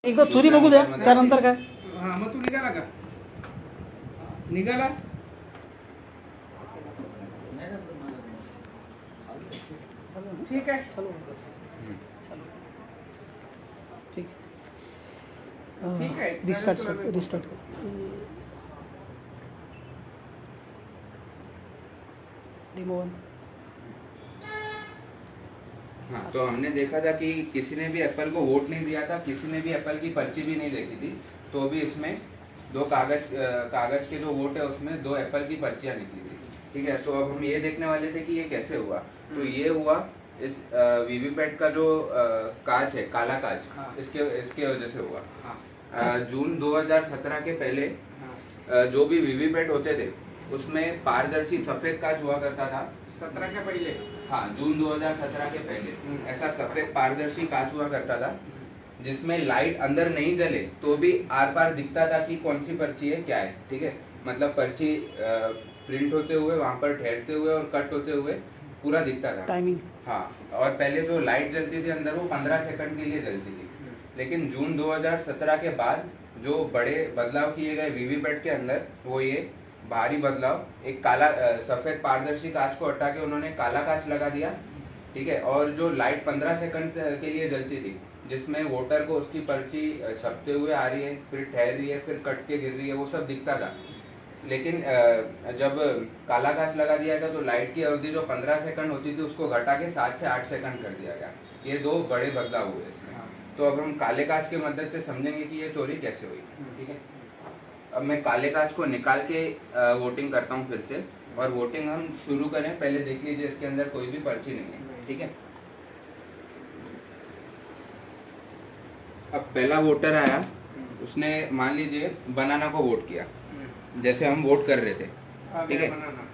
एकदा चोरी बघू द्या, त्यानंतर काय. हा मग तू निघाला का? निघाला ठीक आहे. चालू ठीक ठीक आहे. Restart remove. हाँ, तो हमने देखा था कि किसी ने भी एप्पल को वोट नहीं दिया था, किसी ने भी एप्पल की पर्ची भी नहीं देखी थी, तो भी इसमें दो कागज के जो वोट है उसमें दो एप्पल की पर्चियां निकली थी. ठीक है, तो अब हम ये देखने वाले थे कि ये कैसे हुआ. तो ये हुआ इस वीवीपैट का जो कांच है, काला कांच, हाँ. इसके वजह से हुआ. हाँ. जून 2017 के पहले जो भी वीवीपैट होते थे उसमें पारदर्शी सफेद कांच हुआ करता था. 17 के पहले. हाँ, जून 2017 के पहले ऐसा सफेद पारदर्शी कांच हुआ करता था जिसमें लाइट अंदर नहीं जले तो भी आर पार दिखता था कि कौन सी पर्ची है, क्या है. ठीक है, मतलब पर्ची प्रिंट होते हुए, वहां पर ठहरते हुए और कट होते हुए पूरा दिखता था. टाइमिंग. हाँ, और पहले जो लाइट जलती थी अंदर वो 15 सेकंड के लिए जलती थी. लेकिन जून 2017 के बाद जो बड़े बदलाव किए गए वीवीपैट के अंदर वो ये भारी बदलाव, एक काला सफेद पारदर्शी कांच को हटा के उन्होंने काला कांच लगा दिया. ठीक है, और जो लाइट 15 सेकंड के लिए जलती थी जिसमें वोटर को उसकी पर्ची छपते हुए आ रही है, फिर ठहर रही है, फिर कट के गिर रही है, वो सब दिखता था. लेकिन जब काला कांच लगा दिया गया तो लाइट की अवधि जो 15 सेकंड होती थी उसको घटा के 7 से 8 सेकंड कर दिया गया. ये दो बड़े बदलाव हुए इसमें. तो अब हम काले कांच की मदद से समझेंगे कि ये चोरी कैसे हुई. ठीक है, अब मैं काले कांच को निकाल के वोटिंग करता हूँ फिर से, और वोटिंग हम शुरू करें. पहले देख लीजिए इसके अंदर कोई भी पर्ची नहीं है. ठीक है, अब पहला वोटर आया, उसने मान लीजिए बनाना को वोट किया जैसे हम वोट कर रहे थे. ठीक है,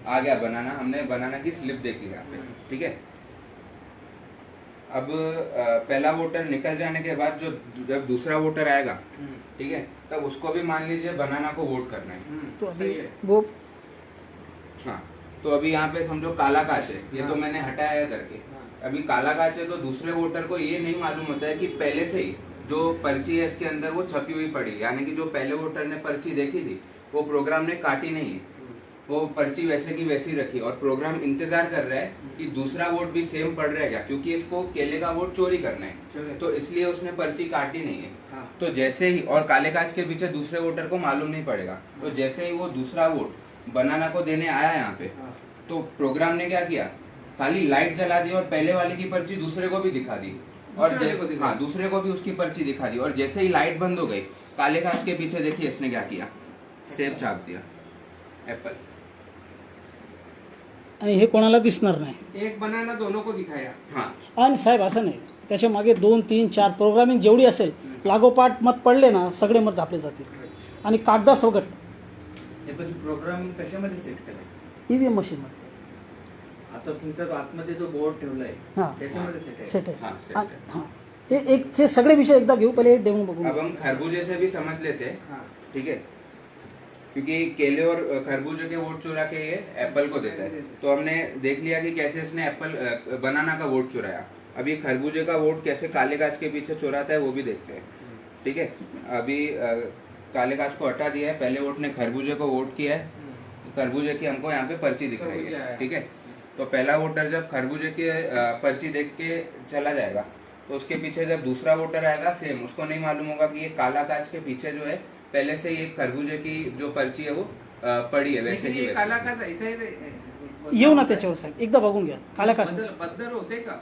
आ गया बनाना, हमने बनाना की स्लिप देख ली यहाँ पे. ठीक है, अब पहला वोटर निकल जाने के बाद जो जब दूसरा वोटर आएगा, ठीक है, तब उसको भी मान लीजिए बनाना को वोट करना है. तो अभी वो हाँ, तो अभी यहाँ पे समझो काला कांच है, ये तो मैंने हटाया है करके. अभी काला कांच है तो दूसरे वोटर को ये नहीं मालूम होता है कि पहले से ही जो पर्ची है इसके अंदर वो छपी हुई पड़ी, यानी कि जो पहले वोटर ने पर्ची देखी थी वो प्रोग्राम ने काटी नहीं है, वो पर्ची वैसे की वैसी रखी, और प्रोग्राम इंतजार कर रहा है कि दूसरा वोट भी सेम पड़ रहेगा क्योंकि इसको केले का वोट चोरी करना है, तो इसलिए उसने पर्ची काटी नहीं है. हाँ. तो जैसे ही, और काले कांच के पीछे दूसरे वोटर को मालूम नहीं पड़ेगा, तो जैसे ही वो दूसरा वोट बनाना को देने आया यहाँ पे, तो प्रोग्राम ने क्या किया, खाली लाइट जला दी और पहले वाले की पर्ची दूसरे को भी दिखा दी, और हाँ, दूसरे को भी उसकी पर्ची दिखा दी. और जैसे ही लाइट बंद हो गई, काले कांच के पीछे देखिए इसने क्या किया, सेब छाप दिया एप्पल. आणि हे कोणाला दिसणार नाही. एक बनाना दोनों को दिखाया. हाँ, आणि साहेब असं नाही, त्याच्या मागे 2, 3, 4 प्रोग्रामिंग जेवढी असेल लागोपाठ मत पडले ना सगळे मत ढापले जातील आणि कागदासकट प्रोग्राम कशामध्ये सेट केलाय? ईव्हीएम मशीनमध्ये. आता तुमचा आतमध्ये जो बोर्ड ठेवलाय हां, त्याच्यामध्ये सेट आहे. सेट आहे. हाँ, सेट है. हां, ते सगळे विषय एकदा घेऊ, पहिले डेमो बघू. अब हम खरबूजे से भी समझ लेते हैं. हाँ. ठीक है, क्योंकि केले और खरबूजे के वोट चुरा के ये एप्पल को देता है. तो हमने देख लिया कि कैसे इसने एप्पल बनाना का वोट चुराया. अभी खरबूजे का वोट कैसे काले कांच के पीछे चुराता है वो भी देखते हैं. ठीक है, अभी काले कांच को हटा दिया है, पहले वोट ने खरबूजे को वोट किया है, खरबूजे की हमको यहाँ पे पर्ची दिख रही है. ठीक है, तो पहला वोटर जब खरबूजे की पर्ची देख के चला जाएगा तो उसके पीछे जब दूसरा वोटर आएगा, सेम उसको नहीं मालूम होगा कि ये काला कांच के पीछे जो है पहले से ये खरबूजे की जो पर्ची है वो पड़ी है वैसे की ये वैसे. काला का ऐसा ही येऊ ना त्याच्यावर साहेब, एकदा बघून घ्या. काला काच बदल होते का?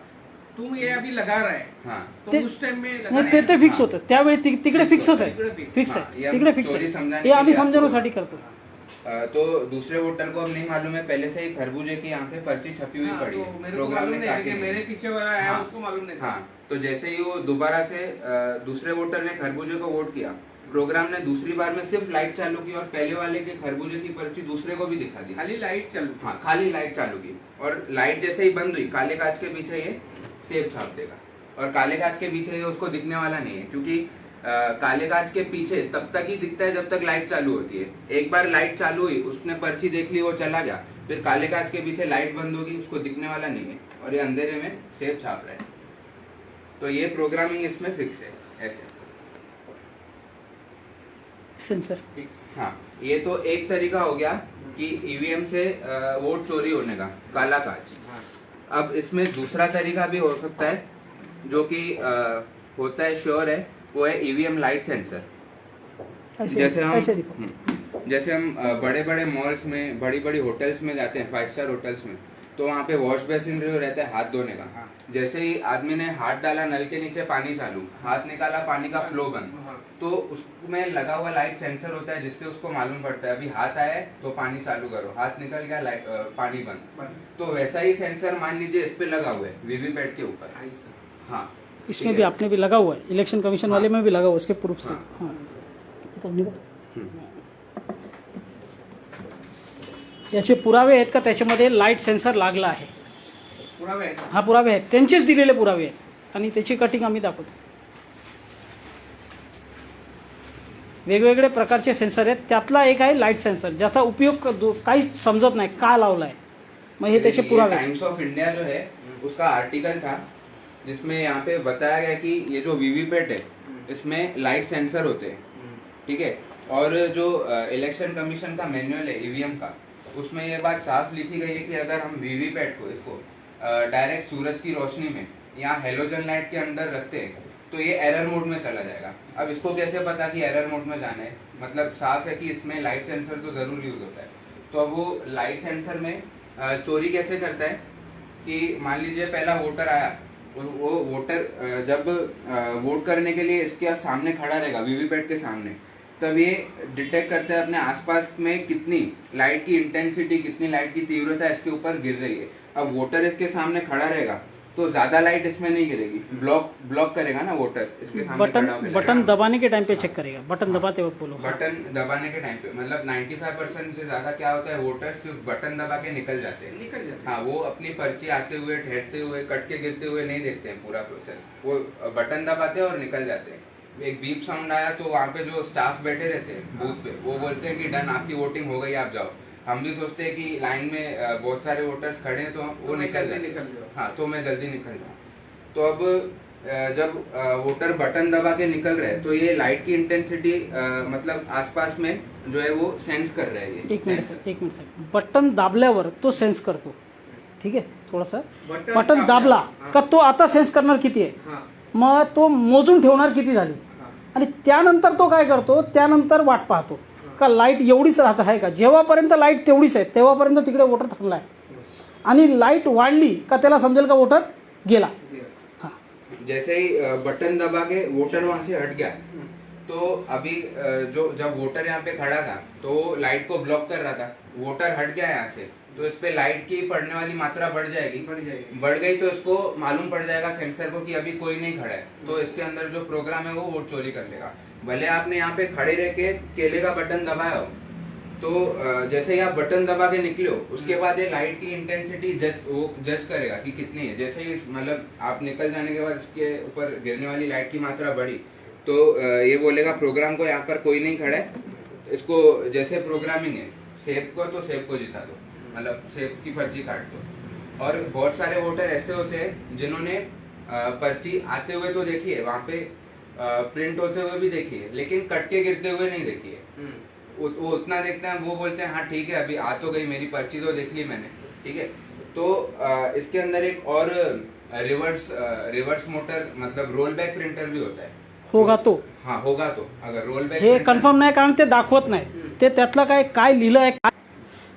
तुम ये अभी लगा रहा है हाँ, तो उस टाइम में नाही, लगाना ते है. ते फिक्स होतं त्यावेळी तिकडे फिक्सच आहे. तिकडे fix. फिक्स हाँ, आहे, ये तिकडे हम फिक्स चोरी आहे. समझाने हे के आम्ही लिए आपको समजवण्यासाठी करतो. तो दूसरे वोटर को अब नहीं मालूम है पहले से ही खरबूजे की यहाँ पे पर्ची छपी हुई हाँ, पड़ी तो है, मेरे को प्रोग्राम मालूम ने नहीं है काटी कि नहीं मेरे है. पीछे वाला आया हाँ. उसको मालूम नहीं था. हाँ, तो जैसे ही वो दोबारा से दूसरे वोटर ने खरबूजे को वोट किया, प्रोग्राम ने दूसरी बार में सिर्फ लाइट चालू की और पहले वाले के खरबूजे की पर्ची दूसरे को भी दिखा दी. खाली लाइट चालू. हाँ, खाली लाइट चालू की, और लाइट जैसे ही बंद हुई काले कांच के पीछे ये सेब छाप देगा, और काले कांच के पीछे ये उसको दिखने वाला नहीं है क्योंकि काले कांच के पीछे तब तक ही दिखता है जब तक लाइट चालू होती है. एक बार लाइट चालू हुई, उसने पर्ची देख ली, वो चला गया, फिर काले कांच के पीछे लाइट बंद होगी, उसको दिखने वाला नहीं है, और ये अंधेरे में सेब छाप रहा है. तो ये प्रोग्रामिंग इसमें फिक्स है ऐसे. सेंसर। हाँ, ये तो एक तरीका हो गया कि ईवीएम से वोट चोरी होने का, काला काज। अब इसमें दूसरा तरीका भी हो सकता है जो कि होता है, श्योर है, वो है ईवीएम लाइट सेंसर। ऐसे दिखो। जैसे हम बड़े बड़े मॉल्स में, बड़ी बड़ी होटल्स में जाते हैं, 5 स्टार होटल्स में, तो वहाँ पे वॉश बेसिन जो रहता है हाथ धोने का, जैसे ही आदमी ने हाथ डाला नल के नीचे, पानी चालू, हाथ निकाला, पानी का फ्लो बंद, तो उसमें लगा हुआ लाइट सेंसर होता है जिससे उसको मालूम पड़ता है अभी हाथ आया है तो पानी चालू करो, हाथ निकल गया पानी बंद। तो वैसा ही सेंसर मान लीजिए इस पे लगा हुआ है वीवीपैट के ऊपर। हाँ, इसमें भी आपने भी लगा हुआ है, इलेक्शन कमिशन वाले में भी लगा हुआ है, उसके प्रूफ से। हाँ, याचे पुरावे आहेत का त्याच्यामध्ये लाईट सेन्सर लागला आहे? पुरावे आहेत. हा पुरावे आहेत, त्यांचेच दिलेले पुरावे आहेत आणि त्याची कटिंग आम्ही दाखवतो। वेगवेगळे प्रकारचे सेन्सर आहेत, त्यातला एक आहे लाईट सेन्सर ज्याचा उपयोग काहीच समजत नाही का लावला आहे, मग हे त्याचे पुरावे आहेत। टाइम्स ऑफ इंडिया जो है उसका आर्टिकल था जिसमें यहाँ पे बताया गया कि ये जो वीवीपैट है इसमें लाइट सेंसर होते हैं, ठीक है। और जो इलेक्शन कमीशन का मैनुअल है ईवीएम का, उसमें ये बात साफ लिखी गई है कि अगर हम वीवीपैट को इसको डायरेक्ट सूरज की रोशनी में या हेलोजन लाइट के अंदर रखते हैं तो ये एरर मोड में चला जाएगा। अब इसको कैसे पता कि एरर मोड में जाना है, मतलब साफ है कि इसमें लाइट सेंसर तो जरूर यूज होता है। तो अब वो लाइट सेंसर में चोरी कैसे करता है कि मान लीजिए पहला वोटर आया, वो वोटर जब वोट करने के लिए इसके सामने खड़ा रहेगा वीवीपैट के सामने, तब ये डिटेक्ट करता है अपने आसपास में कितनी लाइट की इंटेंसिटी, कितनी लाइट की तीव्रता इसके ऊपर गिर रही है। अब वोटर इसके सामने खड़ा रहेगा तो ज्यादा लाइट इसमें नहीं गिरेगी, ब्लॉक करेगा ना वोटर इसके सामने खड़ा होकर। बटन दबाने के टाइम पे चेक करेगा, बटन दबाते वक्त बोलो। बटन दबाने के टाइम पे मतलब 95% से ज्यादा क्या होता है, वोटर सिर्फ बटन दबा के निकल जाते हैं। हाँ, वो अपनी पर्ची आते हुए, ठहरते हुए, कट के गिरते हुए नहीं देखते हैं पूरा प्रोसेस, वो बटन दबाते हैं और निकल जाते हैं। एक बीप साउंड आया तो वहाँ पे जो स्टाफ बैठे रहते हैं बूथ पे, वो बोलते हैं कि डन, आपकी वोटिंग हो गई, आप जाओ। हम भी सोचते हैं कि लाइन में बहुत सारे वोटर्स खड़े हैं तो वो निकल जाए, हाँ तो मैं जल्दी निकल जाऊँ। तो अब जब वोटर बटन दबा के निकल रहे हैं तो ये लाइट की इंटेंसिटी मतलब आसपास में जो है वो सेंस कर रहा है। ये एक मिनिट सर, बटन दाबल्यावर तो सेन्स करतो, ठीक आहे, थोडासा बटन बटन दाबला का तो आता सेन्स करणार किती आहे, मग तो मोजून ठेवणार किती झाली, आणि त्यानंतर तो काय करतो, त्यानंतर वाट पाहतो का लाईट एवढीच राहत आहे का। जेव्हापर्यंत लाईट तेवढीच आहे तेव्हापर्यंत तिकडे वोटर थांबला आहे, आणि लाईट वाढली का त्याला समजेल का वोटर गेला। हाँ, जैसे ही बटन दबा के वोटर वहां से हट गया तो अभी जो जब वोटर यहाँ पे खड़ा था तो लाइट को ब्लॉक कर रहा था, वोटर हट गया यहाँ से तो इस पे लाइट की पड़ने वाली मात्रा बढ़ जाएगी। बढ़ गई तो इसको मालूम पड़ जाएगा सेंसर को कि अभी कोई नहीं खड़ा है, तो इसके अंदर जो प्रोग्राम है वो वोट चोरी कर लेगा। भले आपने यहाँ पे खड़े रह के केले का बटन दबाया हो, तो जैसे ही आप बटन दबा के निकले हो उसके बाद ये लाइट की इंटेंसिटी जज करेगा कि कितनी है। जैसे ही मतलब आप निकल जाने के बाद उसके ऊपर गिरने वाली लाइट की मात्रा बढ़ी तो ये बोलेगा प्रोग्राम को यहाँ पर कोई नहीं खड़ा है, इसको जैसे प्रोग्रामिंग है सेब को तो सेब को जिता दो, मतलब सेब की पर्ची काट दो। और बहुत सारे वोटर ऐसे होते हैं जिन्होंने पर्ची आते हुए तो देखी है, वहां पे प्रिंट होते हुए भी देखी है, लेकिन कट के गिरते हुए नहीं देखी है। वो उतना देखते हैं, वो बोलते हैं हाँ ठीक है अभी आ तो गई, मेरी पर्ची तो देख ली मैंने, ठीक है। तो इसके अंदर एक और रिवर्स मोटर मतलब रोल बैक प्रिंटर भी होता है। होगा तो, हाँ होगा तो, अगर रोल बैक हे कन्फर्म नाही कारण ते दाखवत नाही, ते त्यातलं काय लिहिलं आहे काय,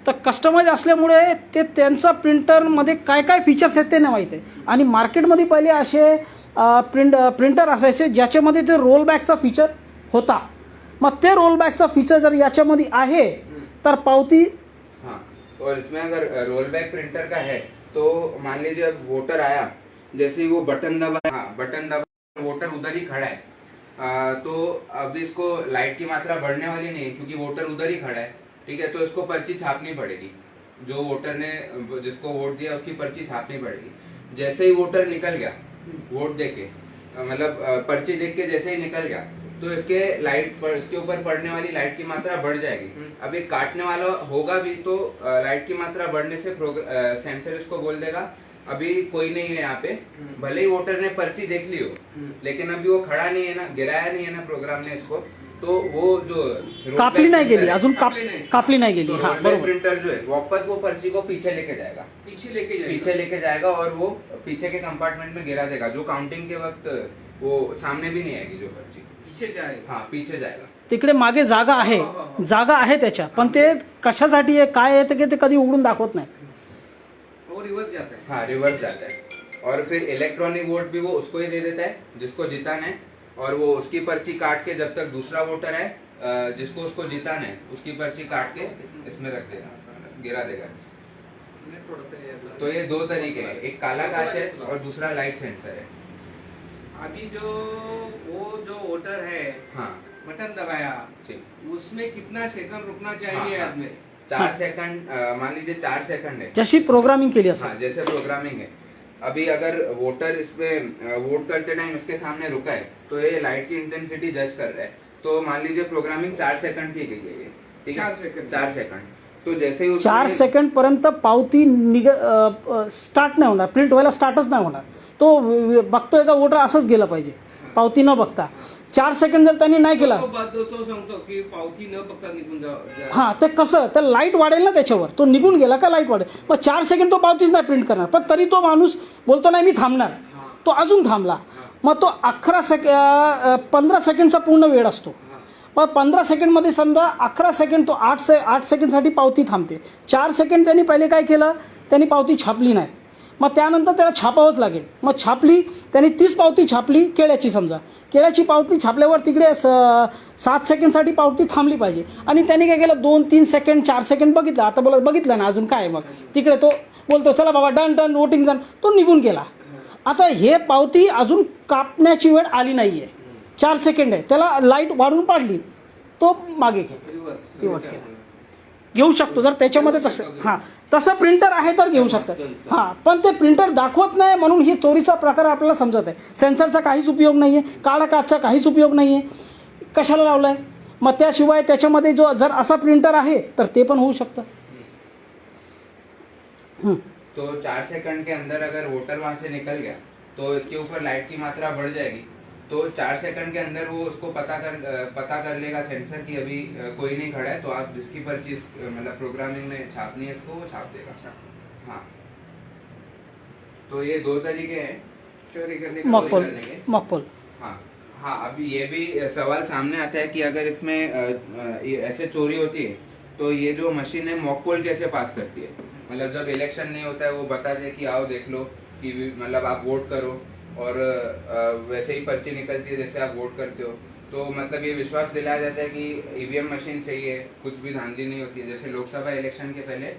तर कस्टमाइज असल्यामुळे ते त्यांचा प्रिंटरमध्ये काय काय फीचर्स आहेत ते नाही माहीत आहे। आणि मार्केटमध्ये पहिले असे प्रिंटर असायचे ज्याच्यामध्ये ते रोल बॅकचा फीचर होता, मग ते रोल बॅकचा फीचर जर याच्यामध्ये आहे तर पावती। हाँ, और इसमें अगर रोल बैक प्रिंटर का है तो मान लीजिए अब वोटर आया, जैसे ही वो बटन दबा, हाँ बटन दबा, वोटर उधर ही खड़ा है, तो अब इसको लाइट की मात्रा बढ़ने वाली नहीं है क्योंकि वोटर उधर ही खड़ा है, ठीक है। तो इसको पर्ची छापनी पड़ेगी, जो वोटर ने जिसको वोट दिया उसकी पर्ची छापनी पड़ेगी। जैसे ही वोटर निकल गया वोट देके, मतलब पर्ची देख के जैसे ही निकल गया तो इसके इसके ऊपर पड़ने वाली लाइट की मात्रा बढ़ जाएगी। अब एक काटने वाला होगा भी तो लाइट की मात्रा बढ़ने से सेंसर इसको बोल देगा अभी कोई नहीं है यहाँ पे, भले ही वोटर ने पर्ची देख ली हो लेकिन अभी वो खड़ा नहीं है ना, गिराया नहीं है ना प्रोग्राम ने इसको, तो वो जो कापली नाही गेली अजून कापली नाही गेली हा बरोबर प्रिंटर जो है वापस वो पर्ची को पीछे लेके जाएगा, पीछे लेके जाएगा और वो पीछे के कंपार्टमेंट में गिरा देगा। जो काउंटिंग के वक्त वो सामने भी नहीं आएगी जो पर्ची, पीछे जाएगा। हाँ पीछे जाएगा। तिकडे मागे जागा आहे त्याच्या, पण ते कशासाठी आहे काय आहे ते कधी उघडून दाखवत नाही। वो रिवर्स जाता है। हाँ रिवर्स जाता है और फिर इलेक्ट्रॉनिक वोट भी वो उसको ही दे देता है जिसको जिताना है, और वो उसकी पर्ची काट के जब तक दूसरा वोटर है जिसको उसको जिताना है उसकी पर्ची काट के इसमें रख देगा, गिरा देगा। तो ये दो तरीके हैं, एक काला कांच है और दूसरा लाइट सेंसर है। अभी जो वोटर है हाँ बटन दबाया ठीक, उसमें कितना सेकंड रुकना चाहिए हाँ, आदमी? 4 सेकंड, मान लीजिए 4 सेकंड है। जशी प्रोग्रामिंग केली असेल। हाँ जैसे प्रोग्रामिंग है, अभी अगर वोटर इसमें वोट करते टाइम इसके सामने रुका है तो ये लाइट की इंटेंसिटी जज कर रहा है, तो मान लीजिए प्रोग्रामिंग 4 सेकंड की गई है ये, ठीक है 4 सेकंड। 4 सेकंड। तो जैसे ही 4 सेकंड पर्यंत पावती स्टार्ट नाही होणार, प्रिंट व्हायला स्टार्टच नाही होणार। तो बघतोय का वोटर असंच गेलं पाहिजे पावती न बघता। 4 सेकंड जर त्यांनी नाही केला तो सांगतो की पावती न बघता निघून जा। हा ते कसं तर लाईट वाढेल ना त्याच्यावर, तो निघून गेला का लाईट वाढेल, मग 4 सेकंड तो पावतीच नाही प्रिंट करणार, पण तरी तो माणूस बोलतो नाही मी थांबणार, तो अजून थांबला, मग तो 15 सेकंडचा पूर्ण वेळ असतो। मग 15 सेकंडमध्ये समजा 11 सेकंड तो 8 सेकंडसाठी पावती थांबते। 4 सेकंड त्यांनी पहिले काय केलं, त्यांनी पावती छापली नाही, मग त्यानंतर त्याला छापावंच लागेल। मग छापली त्यांनी 30 पावती छापली केळ्याची, समजा केळ्याची पावती छापल्यावर तिकडे 7 सेकंडसाठी पावती थांबली पाहिजे, आणि त्यांनी काय केलं 2-3 सेकंड 4 सेकंड बघितलं, आता बघितलं ना अजून काय, मग तिकडे तो बोलतो चला बाबा डन वोटिंग डन, तो निघून गेला। आता हे पावती अजून कापण्याची वेळ आली नाहीये, 4 सेकंड आहे, त्याला लाईट वाढून पाडली, तो मागे रिवर्स केला, घेऊ शकतो जर त्याच्यामध्ये तसं हां तसं प्रिंटर आहे तर घेऊ शकतात। हां पण ते प्रिंटर दाखवत नाही म्हणून ही चोरीचा प्रकार आपल्याला समजत आहे। सेन्सरचा काहीच उपयोग नाही आहे, काळा काचचा काहीच उपयोग नाही आहे, कशाला लावलाय? मग त्याशिवाय त्याच्यामध्ये जो जर असा प्रिंटर आहे तर ते पण होऊ शकतं। तो 4 सेकंड के अंदर अगर वोटर वहां से निकल गया तो इसके ऊपर लाइट की मात्रा बढ़ जाएगी, तो 4 सेकंड के अंदर वो उसको पता कर लेगा सेंसर कि अभी कोई नहीं खड़ा है, तो आप जिसकी पर्ची मतलब प्रोग्रामिंग में छापनी है इसको वो छाप देगा। हाँ तो ये दो तरीके हैं चोरी करने मॉकपोल। हाँ हाँ अभी ये भी सवाल सामने आता है कि अगर इसमें ऐसे चोरी होती है तो ये जो मशीन है मॉकपोल कैसे पास करती है, मतलब जब इलेक्शन नहीं होता है वो बता दे कि आओ देख लो कि मतलब आप वोट करो, और वैसे ही पर्ची निकलती है जैसे आप वोट करते हो, तो मतलब ये विश्वास दिलाया जाता है कि ईवीएम मशीन सही है, कुछ भी धांधली नहीं होती है। जैसे लोकसभा इलेक्शन के पहले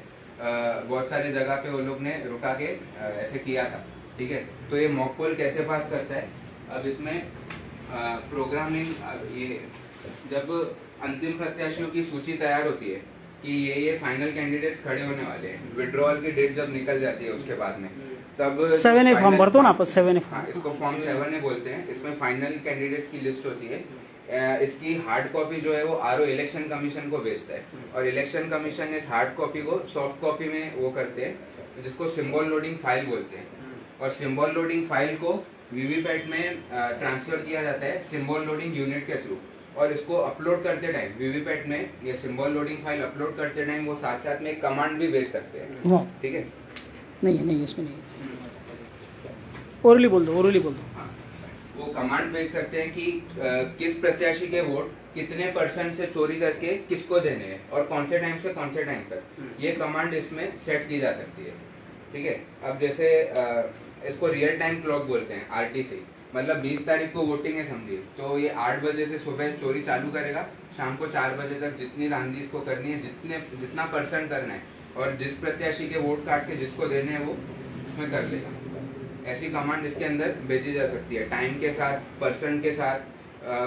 बहुत सारी जगह पे वो लोग ने रुका के ऐसे किया था, ठीक है। तो ये मॉकपोल कैसे पास करता है, अब इसमें प्रोग्रामिंग ये जब अंतिम प्रत्याशियों की सूची तैयार होती है कि ये फाइनल कैंडिडेट्स खड़े होने वाले हैं, विड्रॉल की डेट जब निकल जाती है उसके बाद में तब 7A फॉर्म भरतो ना आपण 7A हाँ, इसको फॉर्म 7A बोलते हैं। इसमें फाइनल कैंडिडेट्स की लिस्ट होती है, इसकी हार्ड कॉपी जो है वो आरओ इलेक्शन कमीशन को भेजता है, और इलेक्शन कमीशन इस हार्ड कॉपी को सॉफ्ट कॉपी में वो करते हैं जिसको सिंबल लोडिंग फाइल बोलते हैं, और सिंबल लोडिंग फाइल को वीवीपैट में ट्रांसफर किया जाता है सिंबल लोडिंग यूनिट के थ्रू, और इसको अपलोड करते टाइम वीवीपैट में ये सिंबल लोडिंग फाइल अपलोड करते टाइम वो साथ साथ में एक कमांड भी भेज सकते हैं, ठीक है। नहीं इसमें नहीं, ओरली बोल दो। हाँ, वो कमांड भेज सकते हैं कि किस प्रत्याशी के वोट कितने % से चोरी करके किसको देने हैं और कौन से टाइम से कौन से टाइम तक, ये कमांड इसमें सेट की जा सकती है, ठीक है। अब जैसे इसको रियल टाइम क्लॉक बोलते हैं आरटीसी, मतलब 20 तारीख को वोटिंग है समझिए, तो ये 8 बजे से सुबह चोरी चालू करेगा, शाम को 4 बजे तक जितनी रांधी इसको करनी है, जितना % करना है, और जिस प्रत्याशी के वोट काट के जिसको देने हैं वो उसमें कर लेगा। ऐसी कमांड इसके अंदर भेजी जा सकती है टाइम के साथ, % के साथ,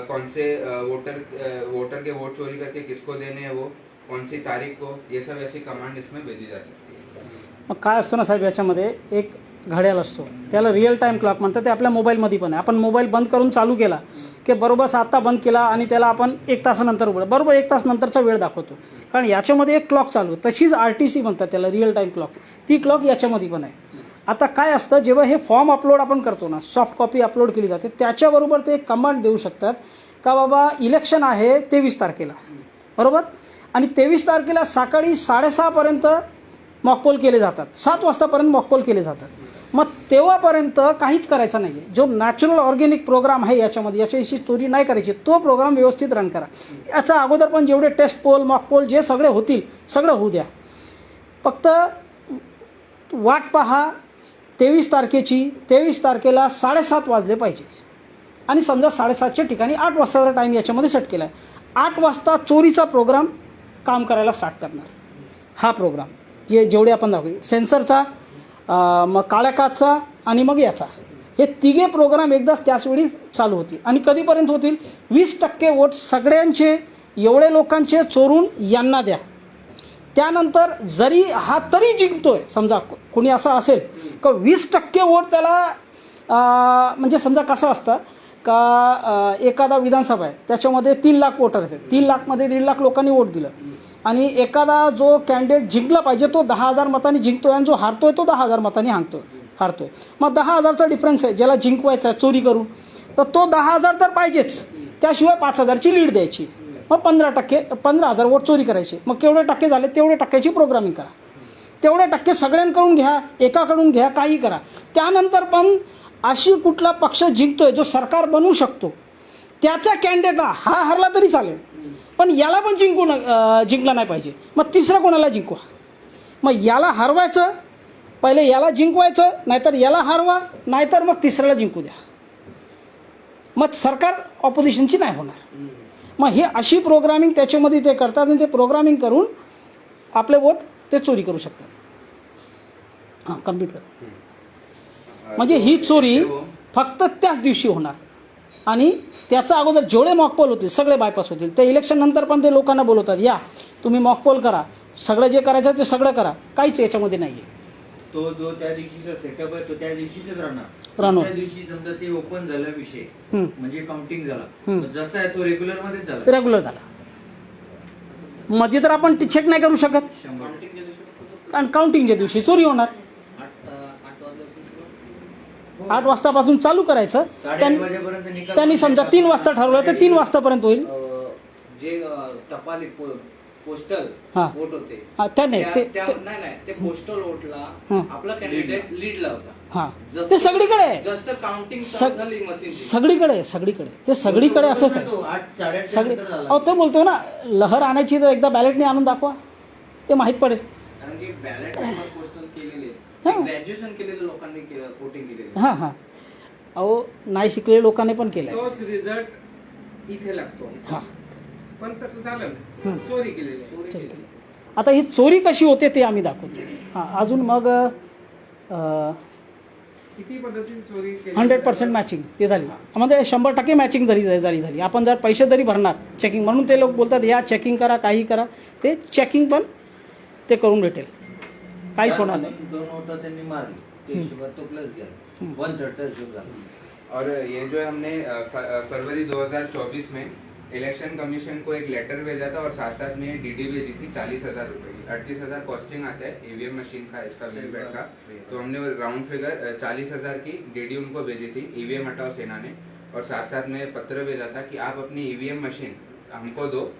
कौन से वोटर के वोट चोरी करके किसको देने हैं वो, कौन सी तारीख को, ये सब ऐसी कमांड इसमें भेजी जा सकती है। मग काय असतं ना साहेब, याच्यामध्ये एक घड्याळ असतो, त्याला रिअल टाईम क्लॉक म्हणतात, ते आपल्या मोबाईलमध्ये पण आहे। आपण मोबाईल बंद करून चालू केला की बरोबर आत्ता बंद केला आणि त्याला आपण 1 तासानंतर उघड बरोबर 1 तास नंतरचा वेळ दाखवतो, कारण याच्यामध्ये एक क्लॉक चालू आहे, तशीच आरटीसी म्हणतात त्याला, रिअल टाईम क्लॉक, ती क्लॉक याच्यामध्ये पण आहे। आता काय असतं, जेव्हा हे फॉर्म अपलोड आपण करतो ना, सॉफ्ट कॉपी अपलोड केली जाते, त्याच्याबरोबर ते एक कमांड देऊ शकतात का बाबा इलेक्शन आहे 23 तारखेला, बरोबर, आणि 23 तारखेला सकाळी 6:30पर्यंत मॉकपोल केले जातात, 7 वाजतापर्यंत मॉकपोल केले जातात. मग तेव्हापर्यंत काहीच करायचं नाही आहे. जो नॅचरल ऑर्गॅनिक प्रोग्राम आहे याच्यामध्ये, याच्याशी चोरी नाही करायची, तो प्रोग्राम व्यवस्थित रन करा. याच्या अगोदर पण जेवढे टेस्ट पोल मॉकपोल जे सगळे होतील सगळं होऊ द्या. फक्त वाट पहा 23 तारखेची. 23 तारखेला 7:30 वाजले पाहिजे आणि समजा 7:30च्या ठिकाणी 8 वाजताचा टाईम याच्यामध्ये सेट केला आहे. 8 वाजता चोरीचा प्रोग्राम काम करायला स्टार्ट करणार. हा प्रोग्राम जेवढे आपण दाखवले, सेन्सरचा, मग काळ्या काचचा आणि मग याचा, हे तिघे प्रोग्राम एकदाच त्याचवेळी चालू होतील. आणि कधीपर्यंत होतील? 20% वोट सगळ्यांचे, एवढे लोकांचे चोरून यांना द्या. त्यानंतर जरी हा तरी जिंकतोय, समजा कोणी असं असेल का 20% वोट त्याला, म्हणजे समजा कसं असतं का एखादा विधानसभा आहे त्याच्यामध्ये 3 लाख वोटर आहेत, 3 लाखमध्ये 1.5 लाख लोकांनी वोट दिलं आणि एखादा जो कॅन्डिडेट जिंकला पाहिजे तो 10,000 मतांनी जिंकतोय आणि जो हारतोय तो 10,000 मतांनी हारतोय. मग 10,000चा डिफरन्स आहे, ज्याला जिंकवायचा आहे चोरी करून, तर तो 10,000 तर पाहिजेच, त्याशिवाय 5,000ची लीड द्यायची. मग 15,000 वोट चोरी करायचे. मग केवढे टक्के झाले तेवढे टक्क्याची प्रोग्रामिंग करा, तेवढे टक्के सगळ्यांकडून घ्या, एकाकडून घ्या, काही करा. त्यानंतर पण अशी कुठला पक्ष जिंकतोय जो सरकार बनवू शकतो त्याचा कॅन्डिडेट हा हरला तरी चालेल, पण याला पण जिंकला नाही पाहिजे. मग तिसरा कोणाला जिंकवा? मग याला हरवायचं, पहिले याला जिंकवायचं, नाहीतर याला हरवा, नाहीतर मग तिसऱ्याला जिंकू द्या. मग सरकार ऑपोजिशनची नाही होणार. मग हे अशी प्रोग्रामिंग त्याच्यामध्ये ते करतात आणि ते प्रोग्रामिंग करून आपले वोट ते चोरी करू शकतात. हां, कम्प्लीट कर. म्हणजे ही चोरी फक्त त्याच दिवशी होणार आणि त्याचा अगोदर जेवढे मॉकपोल होतील सगळे बायपास होतील. ते इलेक्शन नंतर पण ते लोकांना बोलवतात, या तुम्ही मॉकपोल करा, सगळं जे करायचं ते सगळं करा, काहीच याच्यामध्ये नाही आहे. तो जो त्या दिवशीचा सेटअप आहे तो त्या दिवशीच राहणार. त्या दिवशी समजा ते ओपन झाला विषय, म्हणजे काउंटिंग झाला, जसा आहे तो रेग्युलर मध्येच झाला, रेग्युलर झाला. मध्ये तर आपण चेक नाही करू शकत, कारण काउंटिंगच्या दिवशी चोरी होणार. 8 वाजतापासून चालू करायचं. 8:30 वाजेपर्यंत निकाल. त्यांनी समजा 3 वाजता ठरवलं तर 3 वाजतापर्यंत होईल. जे टपाली पोस्टल हा. वोट होते नाही ते पोस्टल वोटला आपला कॅन्डिडेट लीडला होता. हा, ते सगळीकडे आहे, जसं काउंटिंग झाली मशीन सगळीकडे ते सगळीकडे असंच आहे. 8-8:30 सगळे नंतर झाला. अहो, ते बोलतो ना, लहर आणायची तर एकदा बॅलेटने आणून दाखवा, ते माहीत पडेल. कारण की बॅलेट पोस्टल केलेले, हा. ग्रॅज्युएशन केलेल्या लोकांनी वोटिंग केलेली. हां हां, अहो नाही शिकलेल्या लोकांनी पण केलं. तोच रिझल्ट इथे लागतो. हां, पण तसं झालं नाही, चोरी केलेली. आता ही चोरी कशी होते ते आम्ही दाखवतो. हां, अजून मग किती पद्धतीने चोरी केली? 100% मॅचिंग ते झाली. म्हणजे 100% मॅचिंग झाली. आपण जर पैसे जरी भरणार चेकिंग, म्हणून ते लोक बोलतात या चेकिंग करा, काही करा, ते चेकिंग पण ते करून भेटेल, काहीच होणार नाही. 2 नोटा त्यांनी मारली, ते हिशोबात तो प्लस गेला, 1/3चा हिशोब झाला. और ये जो हमने फरवरी 2024 में इलेक्शन कमीशन को एक लेटर भेजा था और साथ साथ में डीडी भेजी थी 40,000 रुपए की. 38,000 कॉस्टिंग आता है ईवीएम मशीन का, इसका वीवीपैट का. तो हमने राउंड फिगर 40,000 की डीडी उनको भेजी थी ईवीएम हटाओ सेना ने. और साथ साथ में पत्र भेजा था कि आप अपनी ईवीएम मशीन हमको दो,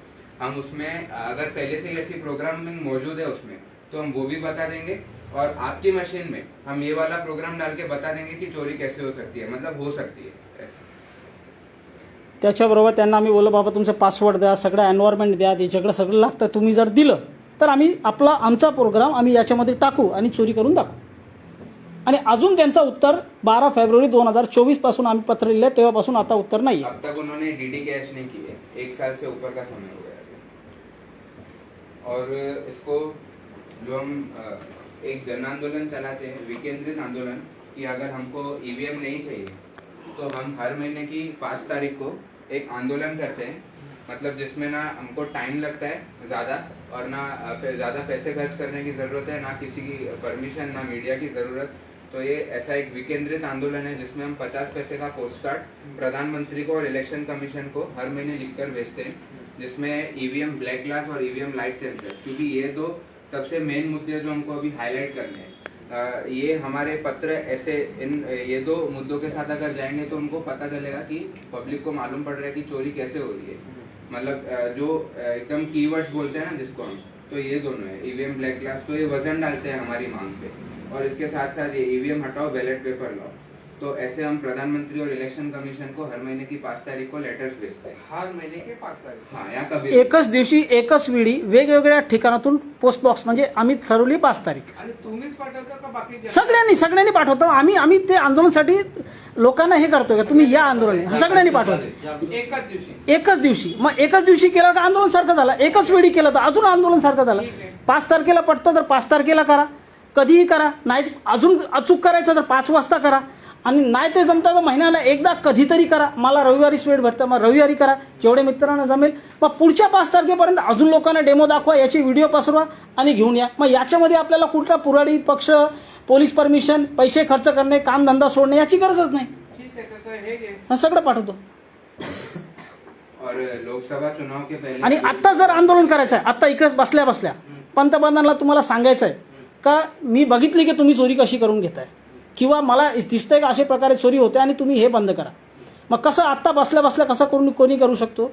हम उसमें अगर पहले से ऐसी प्रोग्रामिंग मौजूद है उसमें तो हम वो भी बता देंगे, और आपकी मशीन में हम ये वाला प्रोग्राम डाल के बता देंगे कि चोरी कैसे हो सकती है, मतलब हो सकती है. त्याच्याबरोबर त्यांना आम्ही बोललो, बाबा तुमचं पासवर्ड द्या, सगळं एन्व्हायरमेंट द्या, त्याच्याकडे सगळं लागतं, तुम्ही जर दिलं तर आम्ही आमचा प्रोग्राम आम्ही याच्यामध्ये टाकू आणि चोरी करून दाखवू. आणि अजून त्यांचं उत्तर 12 फेब्रुवारी 2024 पासून आम्ही पत्र लिहिलं, तेव्हापासून आता उत्तर नाही आहे. अब तक उन्होंने डीडी कैश नहीं की है, 1 साल से ऊपर का समय हो गया है. और इसको जो हम एक जन आंदोलन चलाते हैं, विकेंद्रित आंदोलन, कि अगर हमको ईवीएम नहीं चाहिए तो हम हर महीने की 5 तारीख को एक आंदोलन करते हैं, मतलब जिसमें ना हमको टाइम लगता है ज़्यादा और ना ज़्यादा पैसे खर्च करने की ज़रूरत है, ना किसी की परमिशन, ना मीडिया की ज़रूरत. तो ये ऐसा एक विकेंद्रित आंदोलन है जिसमें हम 50 पैसे का पोस्ट कार्ड प्रधानमंत्री को और इलेक्शन कमीशन को हर महीने लिखकर भेजते हैं, जिसमें ईवीएम ब्लैक ग्लास और ईवीएम लाइट सेंसर, क्योंकि ये 2 सबसे मेन मुद्दे जो हमको अभी हाईलाइट करने हैं. ये हमारे पत्र ऐसे ये 2 मुद्दों के साथ अगर जाएंगे तो उनको पता चलेगा कि पब्लिक को मालूम पड़ रहा है कि चोरी कैसे हो रही है। मतलब जो एकदम कीवर्ड्स बोलते हैं ना जिसको हम, तो ये दोनों है ईवीएम ब्लैक ग्लास, तो ये वजन डालते हैं हमारी मांग पे, और इसके साथ साथ ये ईवीएम हटाओ बैलेट पेपर लाओ। तो ऐसे हम प्रधानमंत्री और इलेक्शन कमिशन को हर महीने की 5 तारीख को लेटर्स भेजते हैं। हर महिने के 5 तारीख। हाँ, या कभी एकच दिवशी एकच वेळी वेगवेगळ्या ठिकाणातून पोस्ट बॉक्स म्हणजे आम्ही ठरवली 5 तारीख आणि तुम्हीच पाठवता का बाकी सगळ्यांनी पाठवतो आम्ही ते आंदोलनासाठी लोकांना हे करतोय का तुम्ही या आंदोलन सगळ्यांनी पाठवायचं एकच दिवशी मग एकच दिवशी केलं तर आंदोलन सारखं झालं, एकच वेळी केलं तर अजून आंदोलन सारखं झालं। 5 तारखेला पटतं तर 5 तारखेला करा, कधीही करा, नाही अजून अचूक करायचं तर 5 वाजता करा, आणि नाही ते जमतं तर महिन्याला एकदा कधीतरी करा। मला रविवारीच वेळ भेटतं, मग रविवारी करा जेवढे मित्रांना जमेल। मग पुढच्या 5 तारखेपर्यंत अजून लोकांना डेमो दाखवा, याची व्हिडिओ पसरवा आणि घेऊन या। मग याच्यामध्ये आपल्याला कुठला पुराडी पक्ष, पोलीस परमिशन, पैसे खर्च करणे, काम धंदा सोडणे याची गरजच नाही। ठीक आहे, त्याचं हे घे। हा सगळं पाठवतो। और लोकसभा चुनाव के पहले आणि आता जर आंदोलन करायचं आहे, आता इकडेच बसल्या बसल्या पंतप्रधानांना तुम्हाला सांगायचं आहे का मी बघितली की तुम्ही चोरी कशी करून घेताय, किंवा मला दिसतंय का अशा प्रकारे चोरी होते आणि तुम्ही हे बंद करा। मग कसं आत्ता बसल्या बसल्या कसं करून कोणी करू शकतो?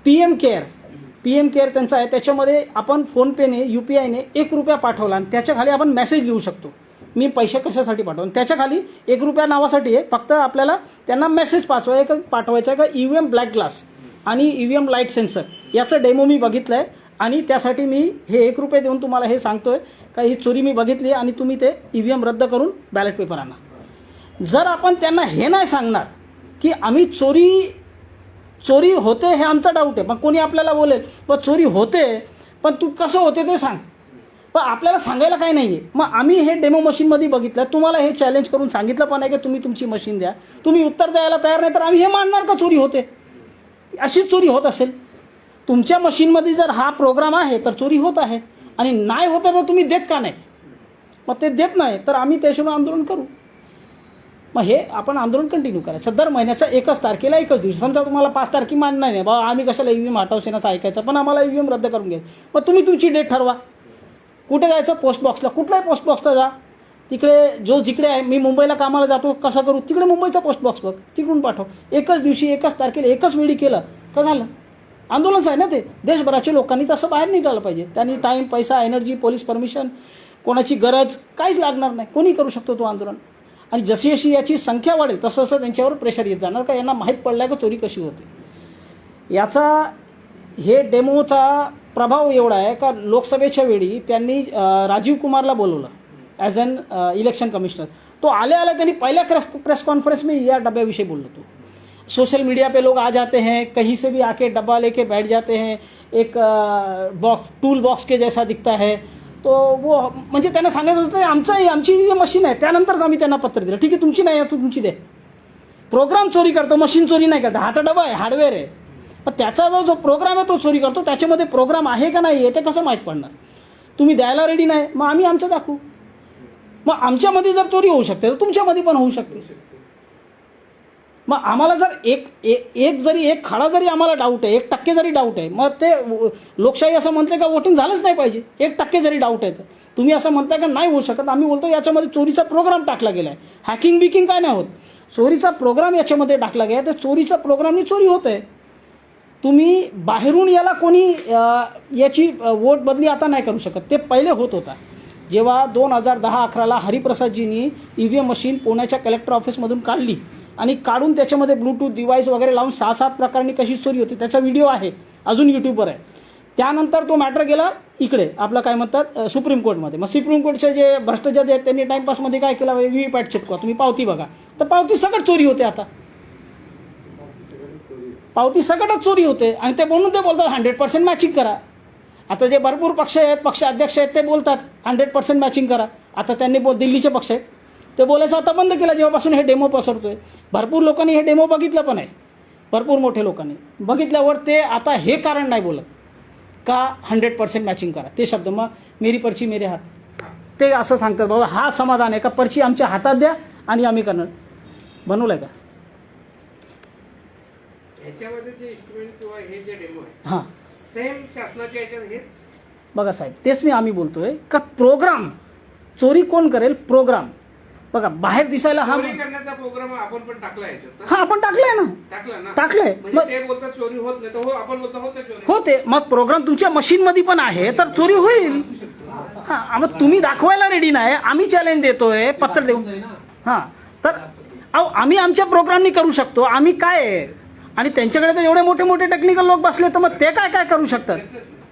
पीएम केअर त्यांचं आहे, त्याच्यामध्ये आपण फोनपेने UPIने 1 रुपया पाठवला आणि त्याच्या खाली आपण मेसेज लिहू शकतो मी पैसे कशासाठी पाठवून, त्याच्या खाली 1 रुपया नावासाठी आहे। फक्त आपल्याला त्यांना मेसेज पाठवायचा आहे का ईव्हीएम ब्लॅक ग्लास आणि ईव्हीएम लाईट सेन्सर याचं डेमो मी बघितलं आहे, आणि त्यासाठी मी हे 1 रुपये देऊन तुम्हाला हे सांगतोय का ही चोरी मी बघितली आणि तुम्ही ते ईव्हीएम रद्द करून बॅलेट पेपर आणा। जर आपण त्यांना हे नाही सांगणार की आम्ही चोरी होते हे आमचा डाऊट आहे, पण कोणी आपल्याला बोलेल पण चोरी होते पण तू कसं होते ते सांग, पण आपल्याला सांगायला काही नाही आहे। मग आम्ही हे डेमो मशीनमध्ये बघितलं, तुम्हाला हे चॅलेंज करून सांगितलं पण आहे की तुम्ही तुमची मशीन द्या, तुम्ही उत्तर द्यायला तयार नाही तर आम्ही हे मानणार का चोरी होते? अशीच चोरी होत असेल तुमच्या मशीनमध्ये जर हा प्रोग्राम आहे तर चोरी होत आहे, आणि नाही होतं तर तुम्ही देत का नाही? मग ते देत नाही तर आम्ही त्याच्यावर आंदोलन करू। मग हे आपण आंदोलन कंटिन्यू करायचं दर महिन्याच्या 1 तारखेला 1 दिवशी। समजा तुम्हाला 5 तारखे मानणार नाही बाबा आम्ही कशाला ईव्हीएम हटाव सेनाचं ऐकायचं, पण आम्हाला ईव्हीएम रद्द करून घ्यायचं, मग तुम्ही तुमची डेट ठरवा। कुठे जायचं? पोस्ट बॉक्सला, कुठलाही पोस्ट बॉक्सला जा, तिकडे जिकडे आहे। मी मुंबईला कामाला जातो, कसं करू? तिकडे मुंबईचा पोस्ट बॉक्स बघ, तिकडून पाठव। एकच दिवशी 1 तारखेला 1 वेळी केलं का झालं? आंदोलनच आहे ना ते। देशभराच्या लोकांनी तसं बाहेर निघालं पाहिजे, त्यांनी टाईम, पैसा, एनर्जी, पोलीस परमिशन, कोणाची गरज काहीच लागणार नाही, कोणी करू शकतो तो आंदोलन। आणि जशी जशी याची संख्या वाढेल तसं तसं त्यांच्यावर प्रेशर येत जाणार का यांना माहीत पडलं आहे का चोरी कशी होते। याचा हे डेमोचा प्रभाव एवढा आहे का लोकसभेच्या वेळी त्यांनी राजीव कुमारला बोलवलं ॲज एन इलेक्शन कमिश्नर। तो आल्या त्यांनी पहिल्या प्रेस कॉन्फ्रेंस में या डब्याविषयी बोललो। तो सोशल मीडिया पे लोग आ जाते हैं, कहीं से भी आके डब्बा लेके बैठ जाते हैं, एक टूल बॉक्स के जैसा दिखता है, तो वो म्हणजे त्यांना सांगायचं होतं आमची मशीन आहे, त्यानंतरच आम्ही त्यांना पत्र दिलं ठीक आहे तुमची नाही आहे तुमची दे। प्रोग्राम चोरी करतो, मशीन चोरी नाही करतो, हा तर डबा आहे, हार्डवेअर आहे, पण त्याचा जो प्रोग्राम आहे तो चोरी करतो, त्याच्यामध्ये प्रोग्राम आहे का नाही आहे ते कसं माहीत पडणार? तुम्ही द्यायला रेडी नाही, मग आम्ही आमचं दाखवू। मग आमच्यामध्ये जर चोरी होऊ शकते तर तुमच्यामध्ये पण होऊ शकते। मग आम्हाला जर एक खडा जरी आम्हाला डाऊट आहे, 1% जरी डाऊट आहे, मग ते लोकशाही असं म्हणते का वोटिंग झालंच नाही पाहिजे? 1% जरी डाऊट आहे तर तुम्ही असं म्हणताय का नाही होऊ शकत, आम्ही बोलतो याच्यामध्ये चोरीचा प्रोग्राम टाकला गेला आहे, हॅकिंग बिकिंग काय नाही होत, चोरीचा प्रोग्राम याच्यामध्ये टाकला गेला, तर चोरीचा प्रोग्रामनी चोरी होत आहे। तुम्ही बाहेरून याला कोणी याची वोट बदली आता नाही करू शकत, ते पहिले होत होता जेव्हा 2010-11ला हरिप्रसादजींनी ईव्हीएम मशीन पुण्याच्या कलेक्टर ऑफिसमधून काढली आणि काढून त्याच्यामध्ये ब्लूटूथ डिव्हाइस वगैरे लावून 6-7 प्रकारांनी कशी चोरी होती त्याचा व्हिडिओ आहे, अजून यूट्यूबवर आहे। त्यानंतर तो मॅटर गेला इकडे आपलं काय म्हणतात सुप्रीम कोर्टमध्ये। मग सुप्रीम कोर्टचे जे भ्रष्टाचार आहेत त्यांनी टाइमपासमध्ये काय केलं, व्हीव्हीपॅट चिटकवा, तुम्ही पावती बघा, तर पावती सगळं चोरी होते, आता पावती सगळंच चोरी होते, आणि ते म्हणून ते बोलतात 100% मॅचिंग करा। आता जे भरपूर पक्ष आहेत, पक्ष अध्यक्ष आहेत, ते बोलतात 100% मॅचिंग करा। आता त्यांनी दिल्लीचे पक्ष आहेत ते बोलायचं आता बंद केलं जेव्हापासून हे डेमो पसरतोय। भरपूर लोकांनी हे डेमो बघितलं पण आहे, भरपूर मोठे लोकांनी बघितल्यावर ते आता हे कारण नाही बोलत का 100% मॅचिंग करा ते शब्द। मग मेरी पर्ची मेरे हात ते असं सांगतात, बाबा हा समाधान आहे का पर्ची आमच्या हातात द्या आणि आम्ही करणार। बनवलंय का याच्यामध्ये जे इन्स्ट्रुमेंट किंवा हे जे डेमो आहे हां सेम शासनाच्या याच्यात हेच बघा साहेब, तेच आम्ही बोलतोय का प्रोग्राम चोरी कोण करेल? प्रोग्राम. बघा बाहेर दिसायला हा चोरी करण्याचा प्रोग्राम आपण पण टाकला याच्यात हा आपण टाकलाय ना, टाकला ना टाकलंय. म्हणजे ते बोलतात चोरी होत नाही तर हो आपण बोलतो होतं चोरी होते. मग प्रोग्राम तुमच्या मशीन मध्ये पण आहे तर चोरी होईल. हा मग तुम्ही दाखवायला रेडी नाही, आम्ही चॅलेंज देतोय पत्र देऊन. हा तर आम्ही आमच्या प्रोग्रामनी करू शकतो. आम्ही काय आहे, आणि त्यांच्याकडे तर एवढे मोठे मोठे टेक्निकल लोक बसले तर मग ते काय काय करू शकतात?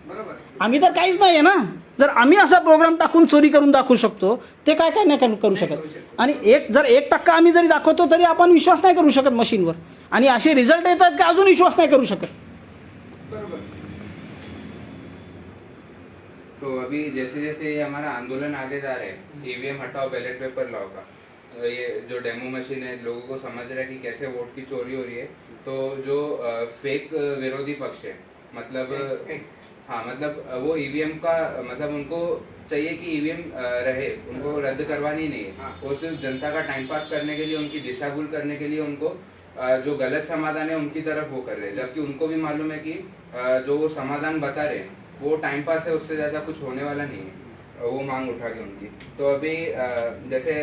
बरोबर. आम्ही तर काहीच नाही आहे ना. जर आम्ही असा प्रोग्राम टाकून चोरी करून दाखवू शकतो, ते काय काय नाही करू शकत. आणि जर 1% आम्ही जरी दाखवतो तरी आपण विश्वास नाही करू शकत मशीनवर. आणि असे रिझल्ट येतात की अजून विश्वास नाही करू शकत. बरोबर. तो अभी जैसे जैसे ये हमारा आंदोलन आगे जा रहा है, ईवीएम हटाओ बैलेट पेपर लाओ का, ये जो डेमो मशीन है लोगों को समझ रहा है कि कैसे वोट की चोरी हो रही है. तो जो फेक विरोधी पक्ष है, मतलब हाँ मतलब वो ईवीएम का मतलब उनको चाहिए कि ईवीएम रहे, उनको रद्द करवानी नहीं है. वो सिर्फ जनता का टाइम पास करने के लिए, उनकी दिशा भूल करने के लिए उनको जो गलत समाधान है उनकी तरफ वो कर रहे हैं. जबकि उनको भी मालूम है कि जो वो समाधान बता रहे हैं वो टाइम पास है, उससे ज्यादा कुछ होने वाला नहीं है. वो मांग उठा के उनकी. तो अभी जैसे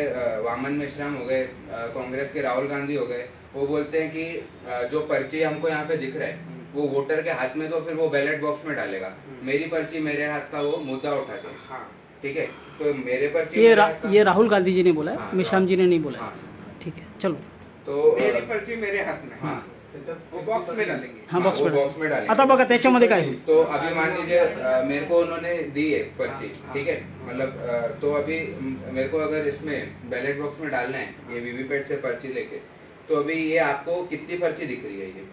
वामन मेश्राम हो गए, कांग्रेस के राहुल गांधी हो गए, वो बोलते हैं कि जो पर्ची हमको यहाँ पे दिख रहा है वो वोटर के हाथ में, तो फिर वो बैलेट बॉक्स में डालेगा. मेरी पर्ची मेरे हाथ का वो मुद्दा उठाते हैं. हाँ. ठीक है. तो मेरे पर्ची ये मेरे हाथ का- ये राहुल गांधी जी ने बोला है, हाँ, मेश्राम जी ने नहीं बोला है. हाँ. ठीक है चलो. तो मेरी पर्ची मेरे हाथ में. हाँ. वो बॉक्स में डालेंगे. हा हाँ, बॉक्स वो में बॉक्स में डालेंगे. आता बघा त्याच्यामध्ये काय होईल. तो अभी मान लीजिए मेरे को उन्होंने दी है पर्ची, हाँ, ठीक है, मतलब तो अभी मेरे को अगर इसमें बैलेट बॉक्स में डालना है ये वीवीपैट से पर्ची लेके, तो अभी ये आपको कितनी पर्ची दिख रही है?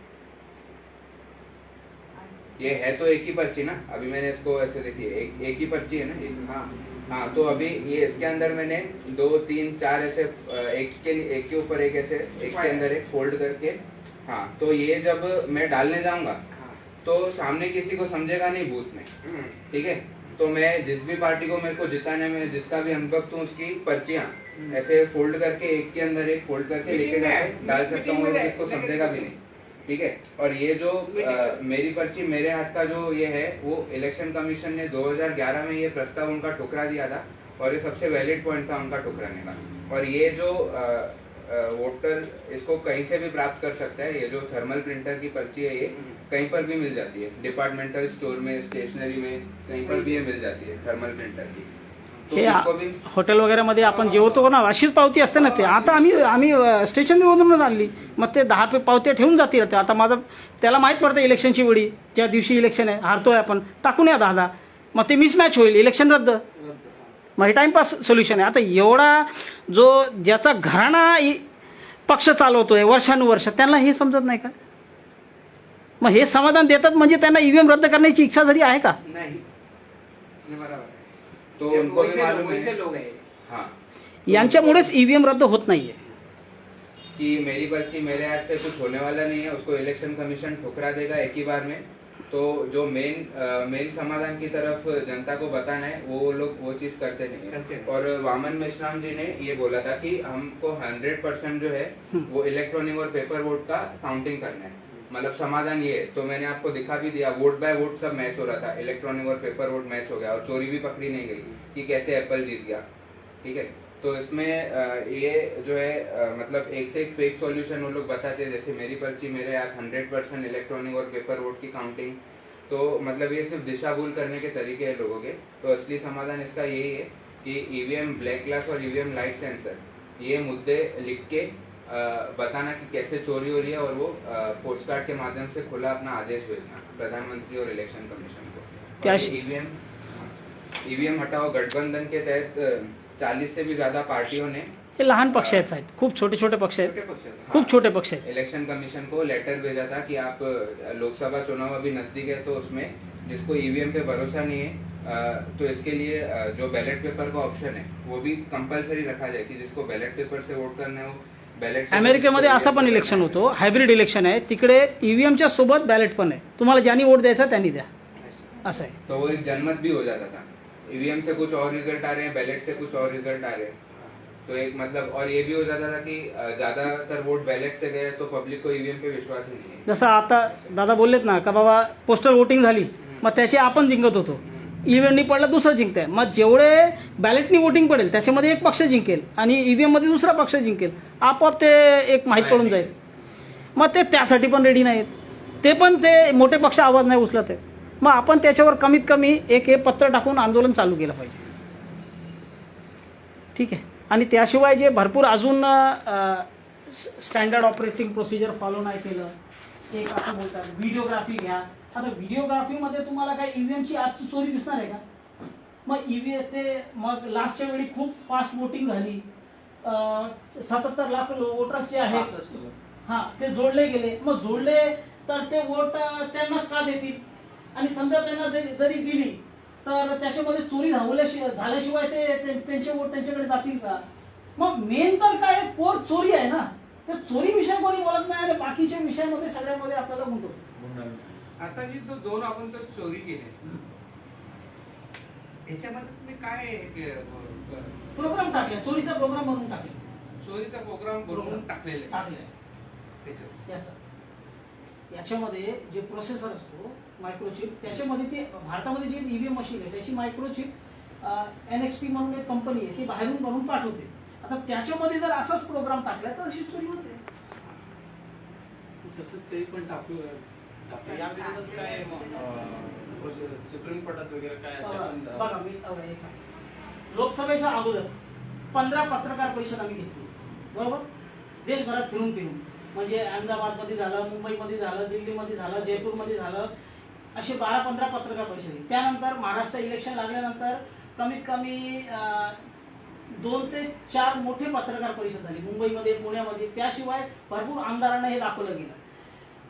ये है तो एक ही पर्ची ना. अभी मैंने इसको ऐसे देखी है, एक ही पर्ची है ना ये. हाँ. हाँ तो अभी ये इसके अंदर मैंने 2 3 4 ऐसे एक के ऊपर एक ऐसे एक के अंदर एक फोल्ड करके, हाँ तो ये जब मैं डालने जाऊंगा तो सामने किसी को समझेगा नहीं बूथ में. ठीक है. तो मैं जिस भी पार्टी को मेरे को जिताने में जिसका भी अनुभक्त हूँ उसकी पर्चियां ऐसे फोल्ड करके एक के अंदर एक फोल्ड करके लेके जाके डाल सकता हूँ और किसको समझेगा भी नहीं. ठीक है. और ये जो मेरी पर्ची मेरे हाथ का जो ये है वो इलेक्शन कमीशन ने 2011 में ये प्रस्ताव उनका ठुकरा दिया था और ये सबसे वैलिड पॉइंट था उनका ठुकराने का. और ये जो वोटर इसको कहीं से भी प्राप्त कर सकता है. ये जो थर्मल प्रिंटर की पर्ची है ये कहीं पर भी मिल जाती है, डिपार्टमेंटल स्टोर में, स्टेशनरी में, कहीं पर भी ये मिल जाती है थर्मल प्रिंटर की. तो हे इसको भी हॉटेल वगैरे मध्ये आपण जेवतो ना अशीच पावती असते ना. ते आता आम्ही स्टेशनवरूनच आणली, मग ते 10 पावत्या ठेवून जातील. ते आता माझं त्याला माहित पडतं इलेक्शनची वेळी, ज्या दिवशी इलेक्शन आहे हारतोय आपण टाकून या 10, मग ते मिसमॅच होईल, इलेक्शन रद्द. मग हे टाइमपास सोल्युशन आहे. आता एवढा जो ज्याचा घराणा पक्ष चालवतोय वर्षानुवर्ष त्यांना हे समजत नाही का? मग हे समाधान देतात म्हणजे त्यांना ईव्हीएम रद्द करण्याची इच्छा जरी आहे का? नहीं. बराबर है. तो उनको भी मालूम वैसे है. लोग हैं. हाँ यांच्यामुळेच ईव्हीएम रद्द होत नाहीये. कि मेरी पर्ची मेरे हाथ से कुछ होने वाला नहीं है, उसको इलेक्शन कमीशन ठुकरा देगा एक ही बार में. तो जो मेन समाधान की तरफ जनता को बताना है वो लोग वो चीज करते नहीं है. और वामन मेश्राम जी ने ये बोला था कि हमको 100% जो है वो इलेक्ट्रॉनिक और पेपर वोट का काउंटिंग करना है. मतलब समाधान ये है. तो मैंने आपको दिखा भी दिया, vote by vote sub match हो रहा था, इलेक्ट्रॉनिक और पेपर वोट मैच हो गया और चोरी भी पकड़ी नहीं गई कि कैसे एप्पल जीत गया. ठीक है. तो इसमें ये जो है मतलब एक से एक फेक सॉल्यूशन वो लोग बताते हैं. जैसे मेरी पर्ची मेरे हाथ 100% इलेक्ट्रॉनिक और पेपर वोट की काउंटिंग. तो मतलब ये सिर्फ दिशा भूल करने के तरीके हैं लोगों के. तो असली समाधान इसका यही है कि ईवीएम ब्लैक ग्लास और ईवीएम लाइट सेंसर ये मुद्दे लिख के बताना कि कैसे चोरी हो रही है और वो पोस्ट कार्ड के माध्यम से खुला अपना आदेश भेजना प्रधानमंत्री और इलेक्शन कमीशन को. ईवीएम हटाओ गठबंधन के तहत 40 से भी ज्यादा पार्टियों ने हे लहान पक्ष आहेत, खूप छोटे छोटे पक्ष आहेत, छोटे पक्ष हैं. खूप छोटे पक्ष आहेत. इलेक्शन कमीशन को लेटर भेजा था कि आप लोकसभा चुनाव अभी नजदीक है तो उसमें जिसको ईवीएम पे भरोसा नहीं है तो इसके लिए जो बैलेट पेपर का ऑप्शन है वो भी कंपलसरी रखा जाए कि जिसको बैलेट पेपर से वोट करना है वो बैलेट. अमेरिकेमध्ये असं पण इलेक्शन होतो, हायब्रिड इलेक्शन आहे, तिकडे ईव्हीएमच्या सोबत बॅलेट पण आहे. तुम्हाला ज्यांनी वोट द्यायचा त्यांनी द्या, असं आहे. तो वो एक जनमत भी हो जाता था. ईवीएम से कुछ और रिजल्ट आ रहे हैं, बैलेट से कुछ और रिजल्ट आ रहे हैं. तो एक मतलब और ये भी हो जाता था कि ज्यादातर वोट बैलेट से गए तो पब्लिक को ईवीएम पे विश्वास ही नहीं है. जसं आता दादा बोललेत ना का बाबा पोस्टल वोटिंग झाली मग त्याचे आपण जिंकत होतो, ईव्हीएमनी पडलं दुसरं जिंकतंय. मग जेवढे बॅलेटनी वोटिंग पडेल त्याच्यामध्ये एक पक्ष जिंकेल आणि ईव्हीएम मध्ये दुसरा पक्ष जिंकेल. आपोआप ते एक माहीत पडून जाईल. मग ते त्यासाठी पण रेडी नाहीत. ते मोठे पक्ष आवाज नाही उचलत आहेत. मग आपण त्याच्यावर कमीत कमी हे पत्र टाकून आंदोलन चालू केलं पाहिजे. ठीक आहे. आणि त्याशिवाय जे भरपूर अजून स्टँडर्ड ऑपरेटिंग प्रोसिजर फॉलो नाही केलं. एक असं बोलतात व्हिडिओग्राफी घ्या. आता व्हिडिओग्राफीमध्ये तुम्हाला काय ईव्हीएमची आजची चोरी दिसणार आहे का? मग मग लास्टच्या वेळी खूप फास्ट वोटिंग झाली. 77 लाख वोटर्स जे आहेत हा ते जोडले गेले. मग जोडले तर ते वोट त्यांनाच का देतील? आणि समजा त्यांना जरी दिली तर त्याच्यामध्ये चोरी झाल्याशिवाय ते त्यांचे वोट त्यांच्याकडे जातील का? मग मेन तर काय पोर चोरी आहे ना. त्या चोरी विषय कोणी बोलत नाही आणि बाकीच्या विषयामध्ये सगळ्यामध्ये आपल्याला गुंतवतो. आता जी दोन आपण तर चोरी केली याच्यामध्ये तुम्ही काय प्रोग्राम टाकले, चोरीचा प्रोग्राम बनवून टाकले, चोरीचा प्रोग्राम बनवून टाकलेले याच्यामध्ये जे प्रोसेसर असतो मायक्रोचिप त्याच्यामध्ये ते भारतामध्ये जे ईव्हीएम मशीन आहे त्याची मायक्रोचिप NXP म्हणून एक कंपनी आहे ती बाहेरून बनवून पाठवते. आता त्याच्यामध्ये जर असाच प्रोग्राम टाकला तर अशी चोरी होते. तसं ते पण टाकू या विरोधात काय सुप्रीम कोर्टात वगैरे काय बघा मी एक सांगतो. लोकसभेच्या अगोदर 15 पत्रकार परिषद आम्ही घेतली बरोबर. देशभरात फिरून म्हणजे अहमदाबादमध्ये झालं, मुंबईमध्ये झालं, दिल्लीमध्ये झालं, जयपूरमध्ये झालं, असे 12-15 पत्रकार परिषद. त्यानंतर महाराष्ट्र इलेक्शन लागल्यानंतर कमीत कमी 2 ते 4 मोठे पत्रकार परिषद झाली मुंबईमध्ये, पुण्यामध्ये. त्याशिवाय भरपूर आमदारांना हे दाखवलं गेलं.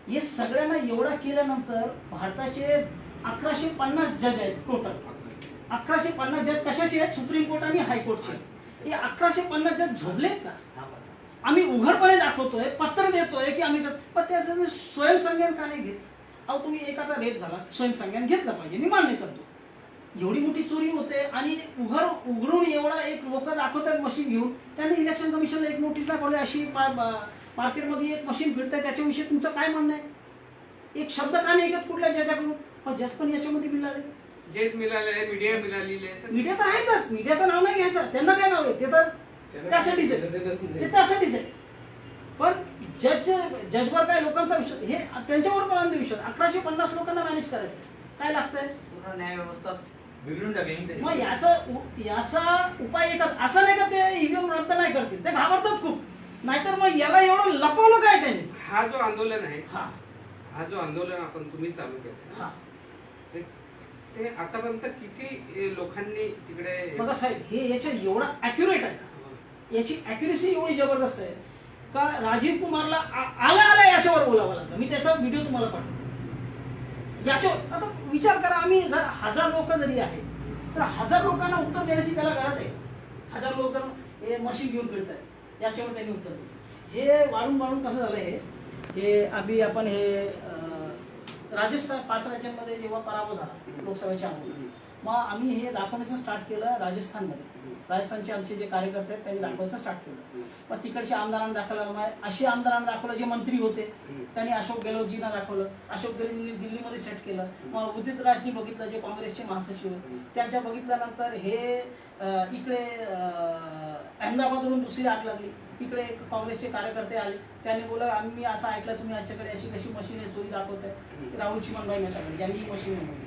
हे सगळ्यांना एवढं केल्यानंतर भारताचे 1150 जज आहेत टोटल. 1150 जज कशाचे आहेत? सुप्रीम कोर्ट आणि हायकोर्टचे. हे 1150 जज झोपलेत का? आम्ही उघडपणे दाखवतोय, पत्र देतोय की आम्ही, पण त्याचं स्वयंसंज्ञान का नाही घेत? अहो तुम्ही एखादा रेप झाला स्वयंसंज्ञान घेतलं पाहिजे, मी मान्य करतो. एवढी मोठी चोरी होते आणि उघडून एवढा एक लोक दाखवतात मशीन घेऊन. त्यांनी इलेक्शन कमिशनला एक नोटीस दाखवली अशी मार्केटमध्ये एक मशीन फिरतंय त्याच्याविषयी तुमचं काय म्हणणं आहे? एक शब्द का नाही ऐकत कुठल्या जजाकडून? पण जज पण याच्यामध्ये मिळाले, जेच मिळाले, मीडिया मिळालेली आहे. मीडिया तर आहेतच, मीडियाचं नाव नाही घ्यायचं. त्यांना काय नाव आहे? ते तर त्यासाठीच आहे. पण जजवर काय लोकांचा विश्वास, हे त्यांच्यावर पण अंधविश्वास. 1150 लोकांना मॅनेज करायचं काय लागतंय? पूर्ण न्याय व्यवस्था बिघडून टाकली. मग याचा उपाय एकच. असं नाही का ते ईव्हीएम रद्द नाही करतील, ते घाबरतात खूप. नाहीतर मग याला एवढं लपवलं काय त्यांनी? हा जो आंदोलन आहे हा जो आंदोलन आपण तुम्ही चालू केलं ते आतापर्यंत किती लोकांनी तिकडे बघा साहेब, हे याच्या एवढा अॅक्युरेट आहे, याची अॅक्युरेसी एवढी जबरदस्त आहे का राजीव कुमारला आला याच्यावर बोलावं लागलं. मी त्याचा व्हिडिओ तुम्हाला पाठवतो. याच्यावर आता विचार करा, आम्ही जर 1000 लोक जरी आहे तर 1000 लोकांना उत्तर देण्याची त्याला गरज आहे. 1000 लोक जर हे मशीन घेऊन फिरत आहे याच्यावर त्यांनी उत्तर दिलं. हे वाढून कसं झालं हे आधी आपण हे राजस्थान 5 राज्यांमध्ये जेव्हा पराभव झाला लोकसभेच्या अगोदर, मग आम्ही हे दाखवण्याचं स्टार्ट केलं राजस्थानमध्ये. राजस्थानचे आमचे जे कार्यकर्ते आहेत त्यांनी दाखवायचं स्टार्ट केलं. मग तिकडच्या आमदारांना दाखवलं, अशी आमदारांना दाखवलं जे मंत्री होते त्यांनी अशोक गेहलोतजींना दाखवलं. अशोक गेहलोतजींनी दिल्लीमध्ये सेट केलं. मग उदित राजनी बघितलं जे काँग्रेसचे महासचिव त्यांच्या बघितल्यानंतर हे इकडे अहमदाबादवरून दुसरी आग लागली. तिकडे एक काँग्रेसचे कार्यकर्ते आले, त्यांनी बोला आम्ही असं ऐकलं तुम्ही याच्याकडे अशी कशी मशीन आहे चोरी दाखवताय. राहुल चिमनभाई यांच्याकडे ज्यांनी ही मशीन बनवली.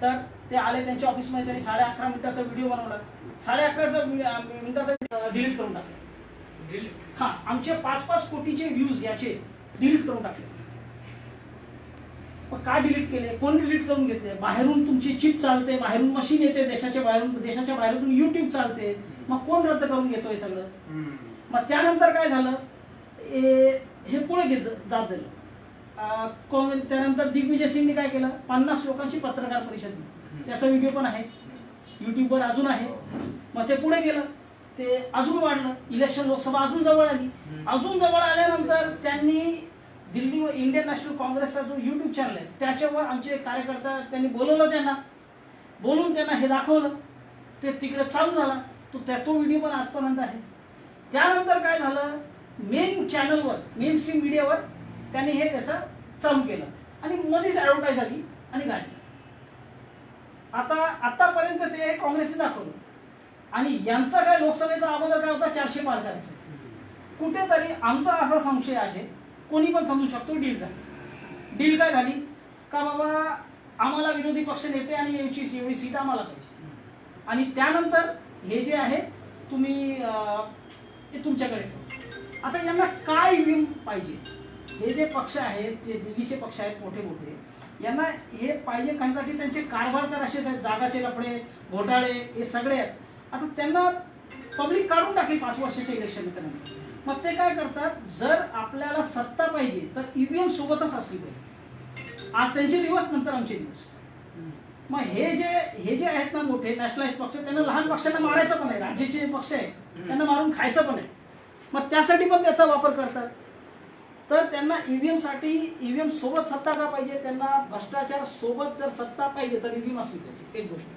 तर ते आले त्यांच्या ऑफिसमध्ये, त्यांनी 11.5 मिनिटाचा व्हिडिओ बनवला. 11.5 मिनिटाचा डिलीट करून टाकले. आमचे 5-5 कोटीचे व्ह्यूज याचे डिलीट करून टाकले. मग का डिलीट केले? कोण डिलीट करून घेतले? बाहेरून तुमची चिप चालते, बाहेरून मशीन येते, देशाच्या बाहेरून युट्यूब चालते. मग कोण रद्द करून घेतोय सगळं? मग त्यानंतर काय झालं, हे पुढे जात झालं. त्यानंतर दिग्विजय सिंगने काय केलं, 50 लोकांची पत्रकार परिषद दिली. त्याचा व्हिडिओ पण आहे युट्यूबवर अजून आहे. मग ते पुढे गेलं, ते अजून वाढलं. इलेक्शन लोकसभा अजून जवळ आली. अजून जवळ आल्यानंतर त्यांनी दिल्ली इंडियन नॅशनल काँग्रेसचा जो युट्यूब चॅनल आहे त्याच्यावर आमचे कार्यकर्ता त्यांनी बोलवलं, बोलून त्यांना हे दाखवलं. ते तिकडे चालू झाला. तो व्हिडिओ पण आजपर्यंत आहे. त्यानंतर काय झालं, मेन चॅनलवर मेन स्ट्रीम मीडियावर त्यांनी हे त्याचं चालू केलं आणि मध्येच ॲडव्हर्टाईज आली आणि गायब. आतापर्यंत ते काँग्रेसने दाखवलं आणि यांचा काय लोकसभेचा अगोदर काय होता 400 पार करायचं. कुठेतरी आमचा असा संशय आहे, कोणी पण समजू शकतो, डील झाली. डील काय झाली का बाबा आम्हाला विरोधी पक्ष नेते आणि एवढी सीट आम्हाला पाहिजे आणि त्यानंतर हे जे आहे तुम्ही ते तुमच्याकडे ठेवा. आता यांना काय ईव्हीएम पाहिजे? हे जे पक्ष आहेत, जे दिल्लीचे पक्ष आहेत मोठे मोठे, यांना हे पाहिजे कशासाठी? त्यांचे कारभार तर असेच आहेत, जागाचे लफडे, घोटाळे हे सगळे आहेत. आता त्यांना पब्लिक काढून टाकली 5 वर्षाच्या इलेक्शन त्यानंतर. मग ते काय करतात, जर आपल्याला सत्ता पाहिजे तर ईव्हीएम सोबतच असली पाहिजे. आज त्यांचे दिवस, नंतर आमचे दिवस. मग हे जे आहेत ना मोठे नॅशनलाइज पक्ष, त्यांना लहान पक्षांना मारायचं पण आहे. राज्याचे पक्ष आहे त्यांना मारून खायचं पण आहे. मग त्यासाठी पण त्याचा वापर करतात. तर त्यांना ईव्हीएम सोबत सत्ता का पाहिजे? त्यांना भ्रष्टाचार सोबत जर सत्ता पाहिजे तर ईव्हीएम असली पाहिजे, एक गोष्ट.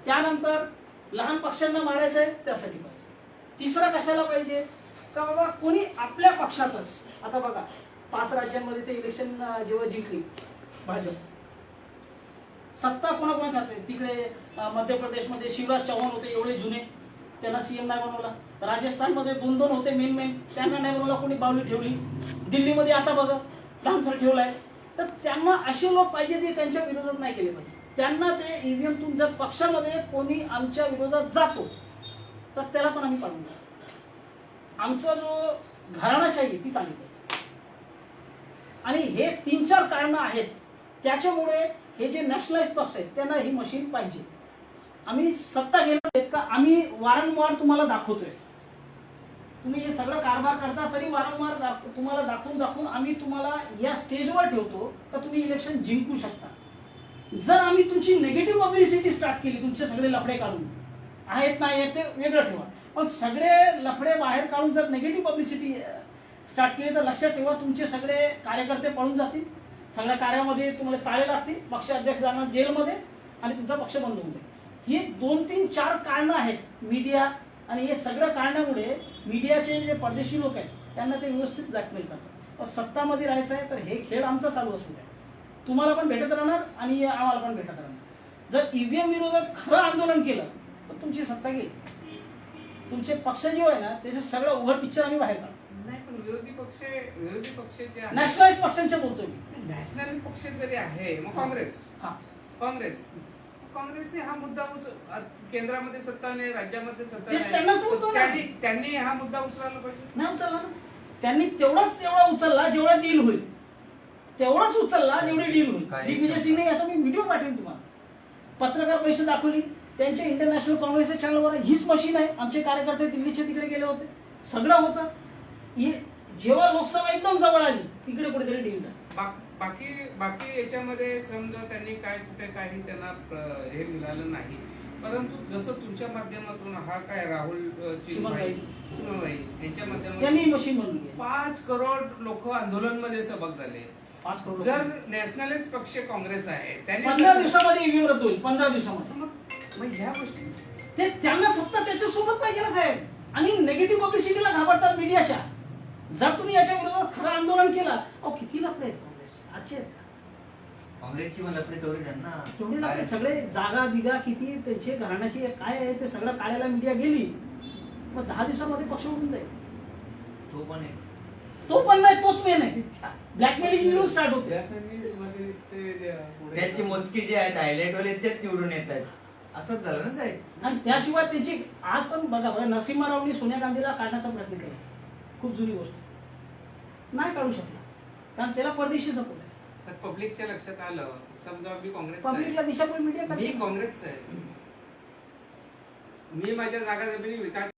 त्यानंतर लहान पक्षांना मारायचं आहे त्यासाठी पाहिजे. तिसरा कशाला पाहिजे का बाबा कोणी आपल्या पक्षातच, आता बघा 5 राज्यांमध्ये ते इलेक्शन जेव्हा जिंकली भाजप, सत्ता कोणाकोणाच्या हातात आहे? तिकडे मध्य प्रदेशमध्ये शिवराज चौहान होते, एवढे जुने, त्यांना सीएम नाही बनवला. राजस्थानमध्ये 2 होते मेन, त्यांना नाही बनवला, कोणी बावली ठेवली. दिल्लीमध्ये आता बघा डान्सर ठेवलाय. तर त्यांना असे लोक पाहिजे ते त्यांच्या विरोधात नाही केले पाहिजे. त्यांना ते ईव्हीएम जर पक्षामध्ये कोणी आमच्या विरोधात जातो तर त्याला पण आम्ही पाडून देऊ. आमचा जो घराणाशाही ती चालली पाहिजे. आणि हे 3-4 कारणं आहेत, त्याच्यामुळे हे जे नॅशनलाइज पक्ष आहेत त्यांना ही मशीन पाहिजे. आम्ही सत्ता घेणार का? आम्ही वारंवार तुम्हाला दाखवतोय, तुम्ही हे सगळं कारभार करता तरी वारंवार तुम्हाला दाखवून आम्ही तुम्हाला या स्टेजवर ठेवतो का तुम्ही इलेक्शन जिंकू शकता. जर आम्ही तुमची नेगेटिव्ह पब्लिसिटी स्टार्ट केली, तुमचे सगळे लफडे काढून, आहेत नाही आहेत ते वेगळं ठेवा, पण सगळे लफडे बाहेर काढून जर नेगेटिव्ह पब्लिसिटी स्टार्ट केली तर लक्षात ठेवा तुमचे सगळे कार्यकर्ते पळून जातील, सगळ्या कार्यामध्ये तुम्हाला ताळे लागतील, पक्ष अध्यक्ष जाणार जेलमध्ये आणि तुमचा पक्ष बंद होऊन जाईल. ही 2-3-4 कारणं आहेत मीडिया, आणि हे सगळ्या कारणामुळे मीडियाचे जे परदेशी लोक आहेत त्यांना ते व्यवस्थित ब्लॅकमेल करतात. सत्तामध्ये राहायचं आहे तर हे खेळ आमचा चालू असू द्या, तुम्हाला पण भेटत राहणार आणि आम्हाला पण भेटत राहणार. जर ईव्हीएम विरोधात खरं आंदोलन केलं तर तुमची सत्ता गेली. तुमचे पक्ष जे आहे ना त्याचे सगळं उघड पिक्चर आम्ही बाहेर काढू. नाही, पण विरोधी पक्ष जे आहे, नॅशनलाइज पक्षांच्या बोलतोय मी. नॅशनल पक्ष जरी आहे, मग काँग्रेसने हा मुद्दा केंद्रामध्ये सत्ता नाही, राज्यामध्ये सत्ता तेच त्यांनाच बोलतो ना. त्यांनी हा मुद्दा उचलायला पाहिजे. नाही उचलला ना. त्यांनी तेवढा उचलला जेवढा डील होईल, तेवढाच उचलला जेवढी डील होईल. दिग्विजय सिंगने याचा मी व्हिडिओ पाठवेन तुम्हाला. पत्रकार परिषद दाखवली त्यांच्या इंटरनॅशनल काँग्रेसच्या चॅनलवर. हीच मशीन आहे. आमचे कार्यकर्ते दिल्लीचे तिकडे गेले होते, सगळं होतं. जेव्हा लोकसभा एकदम जवळ आली तिकडे कुठेतरी डील झाला. बाकी याच्यामध्ये समजा त्यांनी कुठे काही त्यांना हे मिळालं नाही, परंतु जसं तुमच्या माध्यमातून हा काय राहुल चिमनभाई यांच्या माध्यमातून मशीन बनवली 5 करोड लोक आंदोलनमध्ये सहभाग झाले. 5 करोड. जर नॅशनलिस्ट पक्ष काँग्रेस आहे त्यांनी 15 दिवसामध्ये ईव्हीएम रद्द होईल. 15 दिवसामध्ये. मग ह्या गोष्टी ते त्यांना सत्ता त्याच्या सोबत पाहिजे ना साहेब. आणि नेगेटिव्ह पब्लिसिटीला घाबरतात मीडियाच्या. जर तुम्ही याच्या विरोधात खरं आंदोलन केलं, अहो किती लफडे आहेत काँग्रेस आजचे. काँग्रेसची पण लफडे तेवढे लफडे सगळे जागा बिगा किती त्यांचे घराण्याची काय आहे ते सगळं काढायला मीडिया गेली. मग 10 दिवसामध्ये पक्ष उडून जाईल. तो पण नाही, तोच मेन आहे. ब्लॅकमेलिंग निवडून स्टार्ट होते. त्याची मोजकी जे आहेत हायलाइट वाले तेच निवडून येत आहेत, असंच झालं ना साहेब. आणि त्याशिवाय त्यांची आज पण बघा नरसिंहरावनी सोनिया गांधीला काढण्याचा प्रयत्न केला. खूप जुनी गोष्ट, नाही काढू शकला कारण त्याला परदेशी सपोर्ट आहे. तर पब्लिकच्या लक्षात आलं, समजा मी काँग्रेस, पब्लिकला दिशाभूल मीडिया मी काँग्रेसचा आहे, मी माझ्या जागा जमिनी विकास